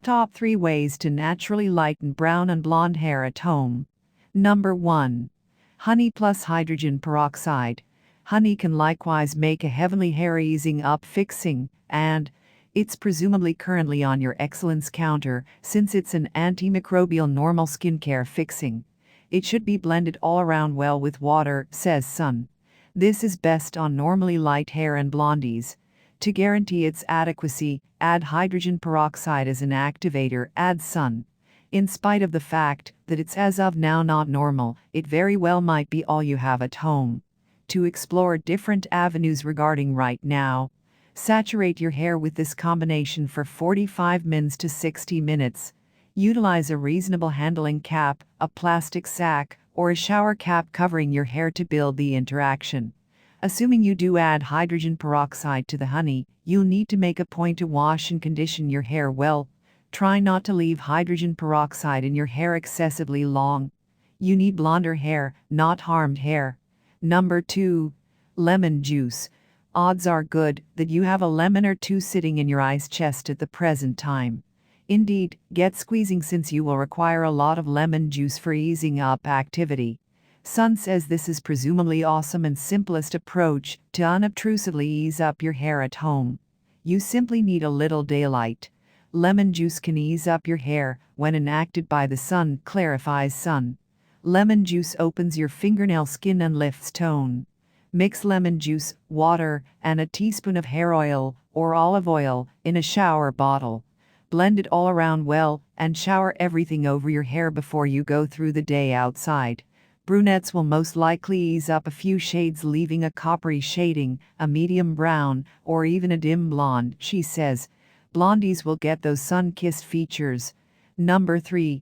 Top 3 ways to naturally lighten brown and blonde hair at home. Number 1. Honey plus hydrogen peroxide. Honey can likewise make a heavenly hair easing up fixing, and it's presumably currently on your excellence counter since it's an antimicrobial normal skincare fixing. It should be blended all around well with water, says Sun. This is best on normally light hair and blondies. To guarantee its adequacy, add hydrogen peroxide as an activator, adds Sun. In spite of the fact that it's as of now not normal, it very well might be all you have at home. To explore different avenues regarding right now, saturate your hair with this combination for 45 minutes to 60 minutes. Utilize a reasonable handling cap, a plastic sack, or a shower cap covering your hair to build the interaction. Assuming you do add hydrogen peroxide to the honey, you'll need to make a point to wash and condition your hair well. Try not to leave hydrogen peroxide in your hair excessively long. You need blonder hair, not harmed hair. Number 2. Lemon juice. Odds are good that you have a lemon or two sitting in your ice chest at the present time. Indeed, get squeezing since you will require a lot of lemon juice for easing up activity. Sun says this is presumably awesome and simplest approach to unobtrusively ease up your hair at home. You simply need a little daylight. Lemon juice can ease up your hair when enacted by the sun, clarifies Sun. Lemon juice opens your fingernail skin and lifts tone. Mix lemon juice, water, and a teaspoon of hair oil or olive oil in a shower bottle. Blend it all around well and shower everything over your hair before you go through the day outside. Brunettes will most likely ease up a few shades, leaving a coppery shading, a medium brown, or even a dim blonde, she says. Blondies will get those sun-kissed features. Number 3.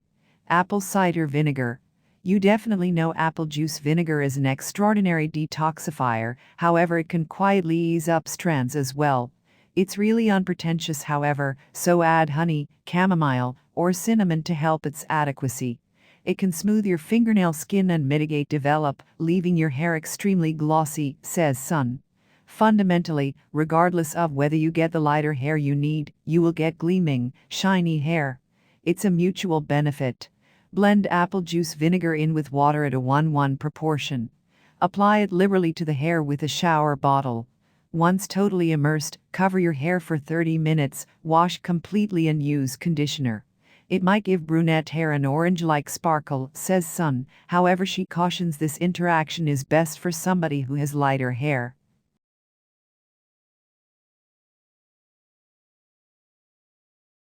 Apple cider vinegar. You definitely know apple juice vinegar is an extraordinary detoxifier, however it can quietly ease up strands as well. It's really unpretentious, however, so add honey, chamomile, or cinnamon to help its adequacy. It can smooth your fingernail skin and mitigate develop, leaving your hair extremely glossy, says Sun. Fundamentally, regardless of whether you get the lighter hair you need, you will get gleaming, shiny hair. It's a mutual benefit. Blend apple juice vinegar in with water at a 1:1 proportion. Apply it liberally to the hair with a shower bottle. Once totally immersed, cover your hair for 30 minutes, wash completely and use conditioner. It might give brunette hair an orange-like sparkle, says Sun, however she cautions this interaction is best for somebody who has lighter hair.